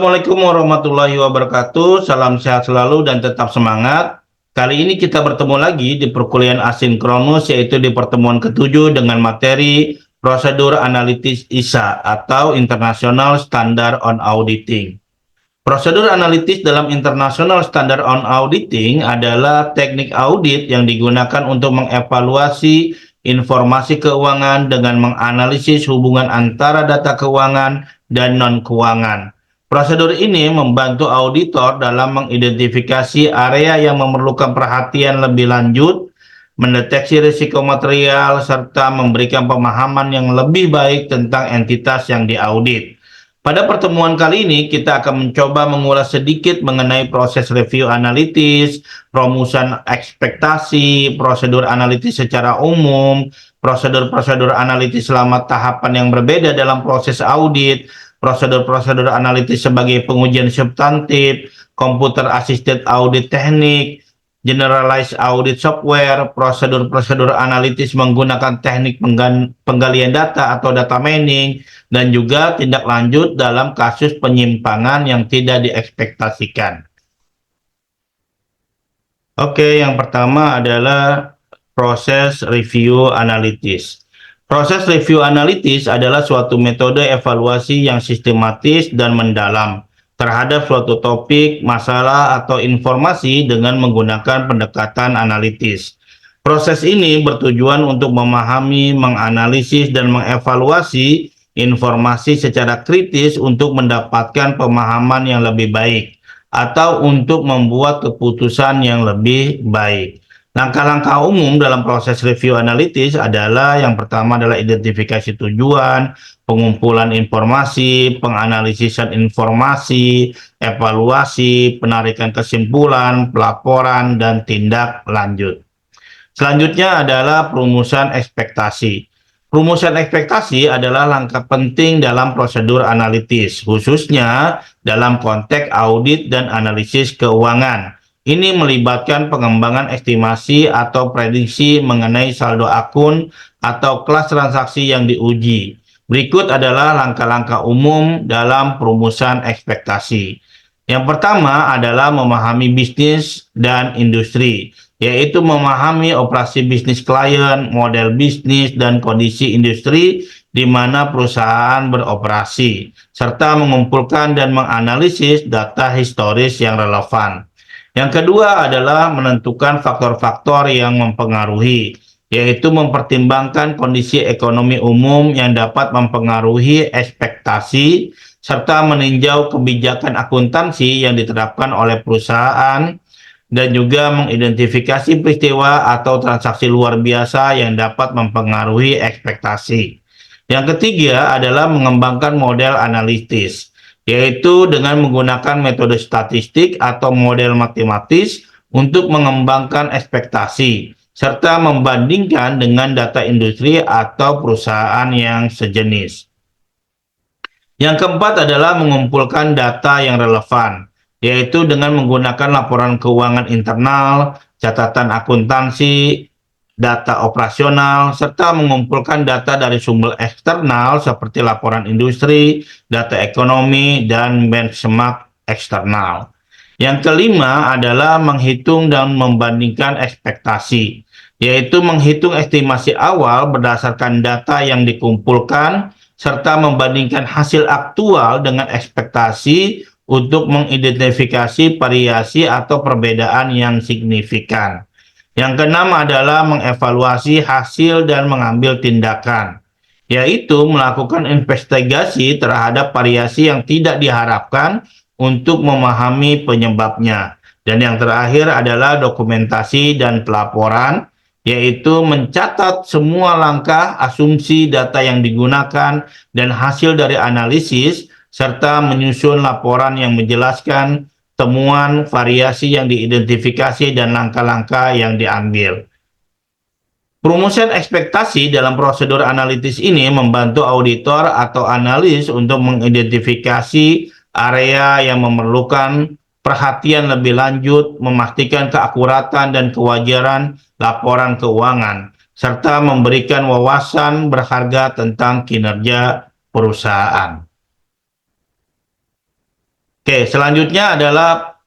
Assalamualaikum warahmatullahi wabarakatuh. Salam sehat selalu dan tetap semangat. Kali ini kita bertemu lagi di perkuliahan asinkronus, yaitu di pertemuan ketujuh dengan materi prosedur analitis ISA atau International Standard on Auditing. Prosedur analitis dalam International Standard on Auditing adalah teknik audit yang digunakan untuk mengevaluasi informasi keuangan dengan menganalisis hubungan antara data keuangan dan non-keuangan. Prosedur ini membantu auditor dalam mengidentifikasi area yang memerlukan perhatian lebih lanjut, mendeteksi risiko material, serta memberikan pemahaman yang lebih baik tentang entitas yang diaudit. Pada pertemuan kali ini, kita akan mencoba mengulas sedikit mengenai proses review analitis, perumusan ekspektasi, prosedur analitis secara umum, prosedur-prosedur analitis selama tahapan yang berbeda dalam proses audit, prosedur-prosedur analitis sebagai pengujian substantif, computer assisted audit teknik, generalized audit software, prosedur-prosedur analitis menggunakan teknik penggalian data atau data mining, dan juga tindak lanjut dalam kasus penyimpangan yang tidak diekspektasikan. Oke, yang pertama adalah proses review analitis. Proses review analitis adalah suatu metode evaluasi yang sistematis dan mendalam terhadap suatu topik, masalah, atau informasi dengan menggunakan pendekatan analitis. Proses ini bertujuan untuk memahami, menganalisis, dan mengevaluasi informasi secara kritis untuk mendapatkan pemahaman yang lebih baik atau untuk membuat keputusan yang lebih baik. Langkah-langkah umum dalam proses review analitis adalah yang pertama adalah identifikasi tujuan, pengumpulan informasi, penganalisisan informasi, evaluasi, penarikan kesimpulan, pelaporan, dan tindak lanjut. Selanjutnya adalah perumusan ekspektasi. Perumusan ekspektasi adalah langkah penting dalam prosedur analitis, khususnya dalam konteks audit dan analisis keuangan. Ini melibatkan pengembangan estimasi atau prediksi mengenai saldo akun atau kelas transaksi yang diuji. Berikut adalah langkah-langkah umum dalam perumusan ekspektasi. Yang pertama adalah memahami bisnis dan industri, yaitu memahami operasi bisnis klien, model bisnis, dan kondisi industri di mana perusahaan beroperasi, serta mengumpulkan dan menganalisis data historis yang relevan. Yang kedua adalah menentukan faktor-faktor yang mempengaruhi, yaitu mempertimbangkan kondisi ekonomi umum yang dapat mempengaruhi ekspektasi, serta meninjau kebijakan akuntansi yang diterapkan oleh perusahaan, dan juga mengidentifikasi peristiwa atau transaksi luar biasa yang dapat mempengaruhi ekspektasi. Yang ketiga adalah mengembangkan model analitis, yaitu dengan menggunakan metode statistik atau model matematis untuk mengembangkan ekspektasi, serta membandingkan dengan data industri atau perusahaan yang sejenis. Yang keempat adalah mengumpulkan data yang relevan, yaitu dengan menggunakan laporan keuangan internal, catatan akuntansi, data operasional, serta mengumpulkan data dari sumber eksternal seperti laporan industri, data ekonomi, dan benchmark eksternal. Yang kelima adalah menghitung dan membandingkan ekspektasi, yaitu menghitung estimasi awal berdasarkan data yang dikumpulkan, serta membandingkan hasil aktual dengan ekspektasi untuk mengidentifikasi variasi atau perbedaan yang signifikan. Yang keenam adalah mengevaluasi hasil dan mengambil tindakan, yaitu melakukan investigasi terhadap variasi yang tidak diharapkan untuk memahami penyebabnya. Dan yang terakhir adalah dokumentasi dan pelaporan, yaitu mencatat semua langkah, asumsi, data yang digunakan, dan hasil dari analisis, serta menyusun laporan yang menjelaskan temuan, variasi yang diidentifikasi, dan langkah-langkah yang diambil. Perumusan ekspektasi dalam prosedur analitis ini membantu auditor atau analis untuk mengidentifikasi area yang memerlukan perhatian lebih lanjut, memastikan keakuratan dan kewajaran laporan keuangan, serta memberikan wawasan berharga tentang kinerja perusahaan. Oke, selanjutnya adalah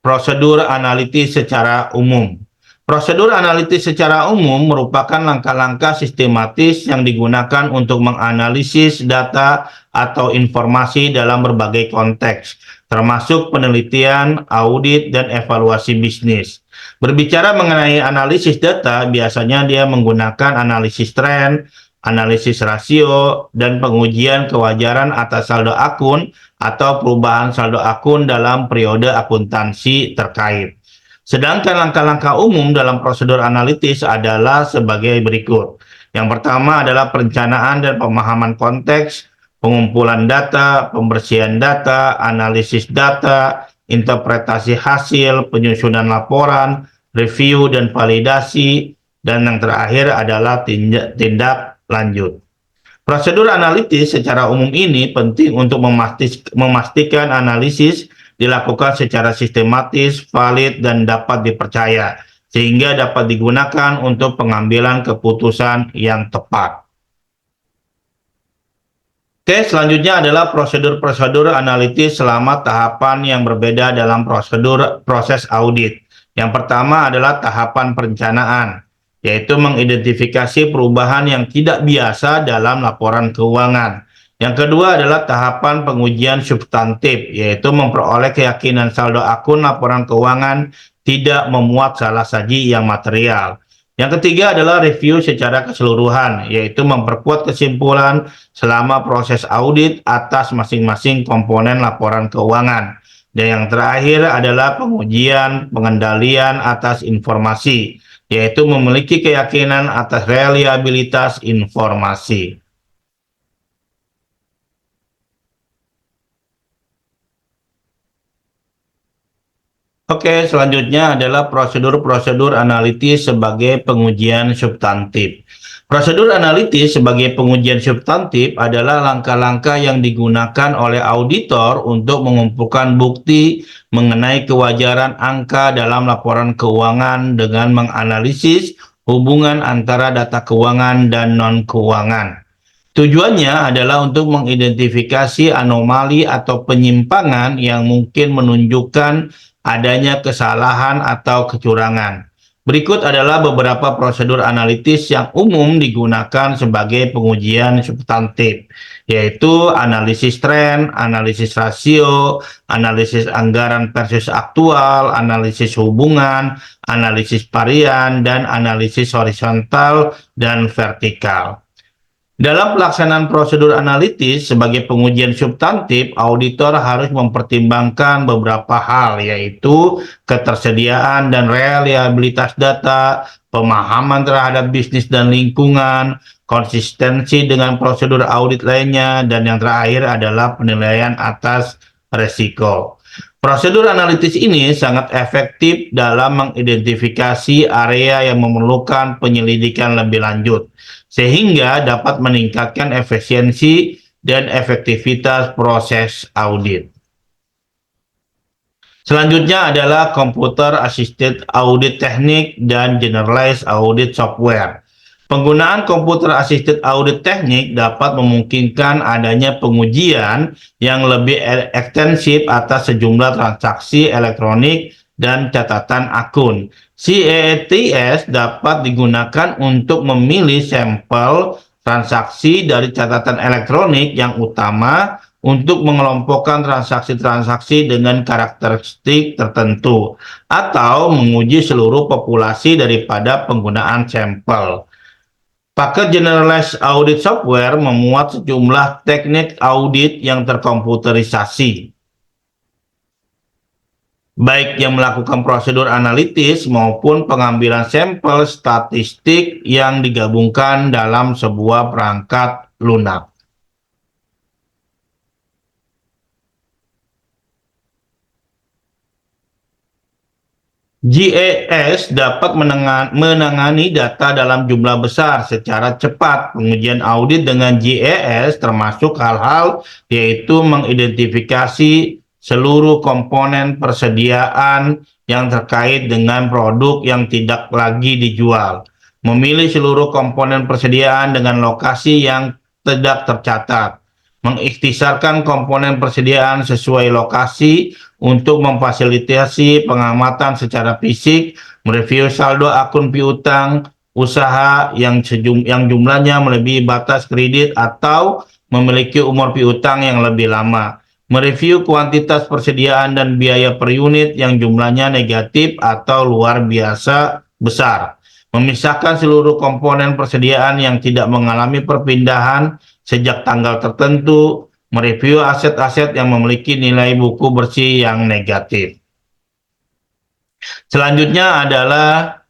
prosedur analitis secara umum. Prosedur analitis secara umum merupakan langkah-langkah sistematis yang digunakan untuk menganalisis data atau informasi dalam berbagai konteks, termasuk penelitian, audit, dan evaluasi bisnis. Berbicara mengenai analisis data, biasanya dia menggunakan analisis tren, analisis rasio, dan pengujian kewajaran atas saldo akun atau perubahan saldo akun dalam periode akuntansi terkait. Sedangkan langkah-langkah umum dalam prosedur analitis adalah sebagai berikut. Yang pertama adalah perencanaan dan pemahaman konteks, pengumpulan data, pembersihan data, analisis data, interpretasi hasil, penyusunan laporan, review dan validasi, dan yang terakhir adalah tindak lanjut. Prosedur analitis secara umum ini penting untuk memastikan analisis dilakukan secara sistematis, valid, dan dapat dipercaya, sehingga dapat digunakan untuk pengambilan keputusan yang tepat. Oke, selanjutnya adalah prosedur-prosedur analitis selama tahapan yang berbeda dalam proses audit. Yang pertama adalah tahapan perencanaan, yaitu mengidentifikasi perubahan yang tidak biasa dalam laporan keuangan. Yang kedua adalah tahapan pengujian substantif, yaitu memperoleh keyakinan saldo akun laporan keuangan tidak memuat salah saji yang material. Yang ketiga adalah review secara keseluruhan, yaitu memperkuat kesimpulan selama proses audit atas masing-masing komponen laporan keuangan. Dan yang terakhir adalah pengujian pengendalian atas informasi, yaitu memiliki keyakinan atas reliabilitas informasi. Oke, selanjutnya adalah prosedur-prosedur analitis sebagai pengujian substantif. Prosedur analitis sebagai pengujian substantif adalah langkah-langkah yang digunakan oleh auditor untuk mengumpulkan bukti mengenai kewajaran angka dalam laporan keuangan dengan menganalisis hubungan antara data keuangan dan non-keuangan. Tujuannya adalah untuk mengidentifikasi anomali atau penyimpangan yang mungkin menunjukkan adanya kesalahan atau kecurangan. Berikut adalah beberapa prosedur analitis yang umum digunakan sebagai pengujian substantif, yaitu analisis tren, analisis rasio, analisis anggaran versus aktual, analisis hubungan, analisis varian, dan analisis horizontal dan vertikal. Dalam pelaksanaan prosedur analitis sebagai pengujian substantif, auditor harus mempertimbangkan beberapa hal, yaitu ketersediaan dan reliabilitas data, pemahaman terhadap bisnis dan lingkungan, konsistensi dengan prosedur audit lainnya, dan yang terakhir adalah penilaian atas resiko. Prosedur analitis ini sangat efektif dalam mengidentifikasi area yang memerlukan penyelidikan lebih lanjut, sehingga dapat meningkatkan efisiensi dan efektivitas proses audit. Selanjutnya adalah Computer Assisted Audit Technique dan Generalized Audit Software. Penggunaan Computer Assisted Audit Technique dapat memungkinkan adanya pengujian yang lebih ekstensif atas sejumlah transaksi elektronik dan catatan akun. CATS dapat digunakan untuk memilih sampel transaksi dari catatan elektronik yang utama untuk mengelompokkan transaksi-transaksi dengan karakteristik tertentu atau menguji seluruh populasi daripada penggunaan sampel. Paket Generalized Audit Software memuat sejumlah teknik audit yang terkomputerisasi, baik yang melakukan prosedur analitis maupun pengambilan sampel statistik yang digabungkan dalam sebuah perangkat lunak. GIS dapat menangani data dalam jumlah besar secara cepat. Pengujian audit dengan GIS termasuk hal-hal yaitu mengidentifikasi seluruh komponen persediaan yang terkait dengan produk yang tidak lagi dijual, memilih seluruh komponen persediaan dengan lokasi yang tidak tercatat, mengikhtisarkan komponen persediaan sesuai lokasi untuk memfasilitasi pengamatan secara fisik, mereview saldo akun piutang usaha yang jumlahnya melebihi batas kredit atau memiliki umur piutang yang lebih lama, mereview kuantitas persediaan dan biaya per unit yang jumlahnya negatif atau luar biasa besar, memisahkan seluruh komponen persediaan yang tidak mengalami perpindahan sejak tanggal tertentu, mereview aset-aset yang memiliki nilai buku bersih yang negatif. Selanjutnya adalah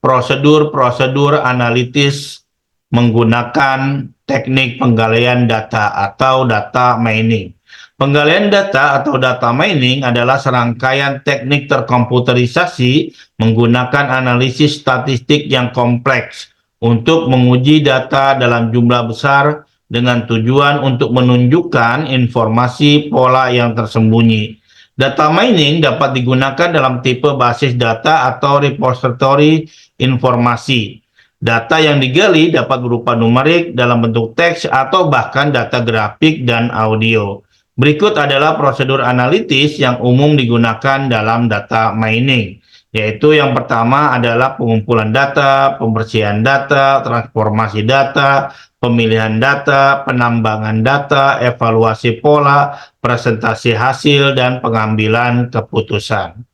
prosedur-prosedur analitis menggunakan teknik penggalian data atau data mining. Penggalian data atau data mining adalah serangkaian teknik terkomputerisasi menggunakan analisis statistik yang kompleks untuk menguji data dalam jumlah besar dengan tujuan untuk menunjukkan informasi pola yang tersembunyi. Data mining dapat digunakan dalam tipe basis data atau repository informasi. Data yang digali dapat berupa numerik dalam bentuk teks atau bahkan data grafik dan audio. Berikut adalah prosedur analitis yang umum digunakan dalam data mining, yaitu yang pertama adalah pengumpulan data, pembersihan data, transformasi data, pemilihan data, penambangan data, evaluasi pola, presentasi hasil, dan pengambilan keputusan.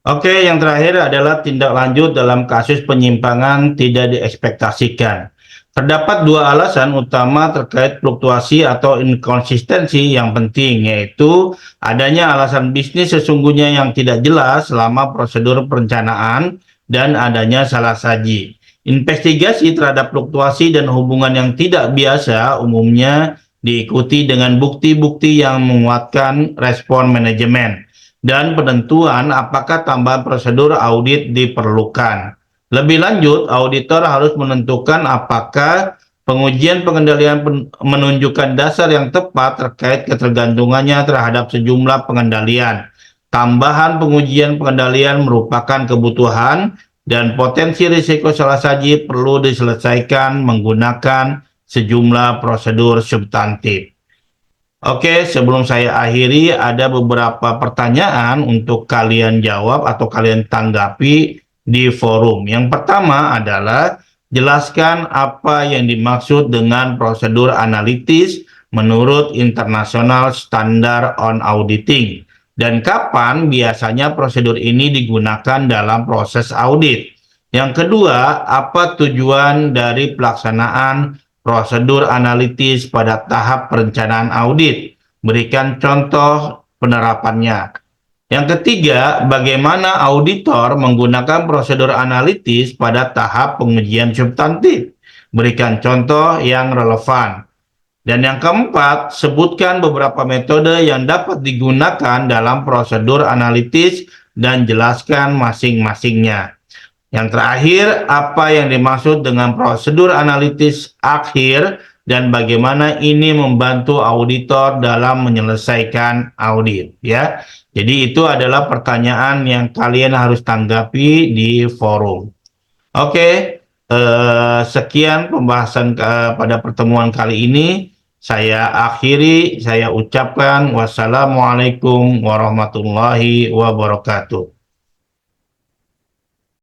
Oke, yang terakhir adalah tindak lanjut dalam kasus penyimpangan tidak diekspektasikan. Terdapat dua alasan utama terkait fluktuasi atau inkonsistensi yang penting, yaitu adanya alasan bisnis sesungguhnya yang tidak jelas selama prosedur perencanaan dan adanya salah saji. Investigasi terhadap fluktuasi dan hubungan yang tidak biasa umumnya diikuti dengan bukti-bukti yang menguatkan respon manajemen dan penentuan apakah tambahan prosedur audit diperlukan. Lebih lanjut, auditor harus menentukan apakah pengujian pengendalian menunjukkan dasar yang tepat terkait ketergantungannya terhadap sejumlah pengendalian. Tambahan pengujian pengendalian merupakan kebutuhan dan potensi risiko salah saji perlu diselesaikan menggunakan sejumlah prosedur substantif. Oke, sebelum saya akhiri, ada beberapa pertanyaan untuk kalian jawab atau kalian tanggapi di forum. Yang pertama adalah jelaskan apa yang dimaksud dengan prosedur analitis menurut International Standard on Auditing dan kapan biasanya prosedur ini digunakan dalam proses audit. Yang kedua, apa tujuan dari pelaksanaan prosedur analitis pada tahap perencanaan audit? Berikan contoh penerapannya. Yang ketiga, bagaimana auditor menggunakan prosedur analitis pada tahap pengujian substantif? Berikan contoh yang relevan. Dan yang keempat, sebutkan beberapa metode yang dapat digunakan dalam prosedur analitis dan jelaskan masing-masingnya. Yang terakhir, apa yang dimaksud dengan prosedur analitis akhir dan bagaimana ini membantu auditor dalam menyelesaikan audit, ya. Jadi itu adalah pertanyaan yang kalian harus tanggapi di forum. Oke, sekian pembahasan pada pertemuan kali ini. Saya akhiri, saya ucapkan wassalamualaikum warahmatullahi wabarakatuh.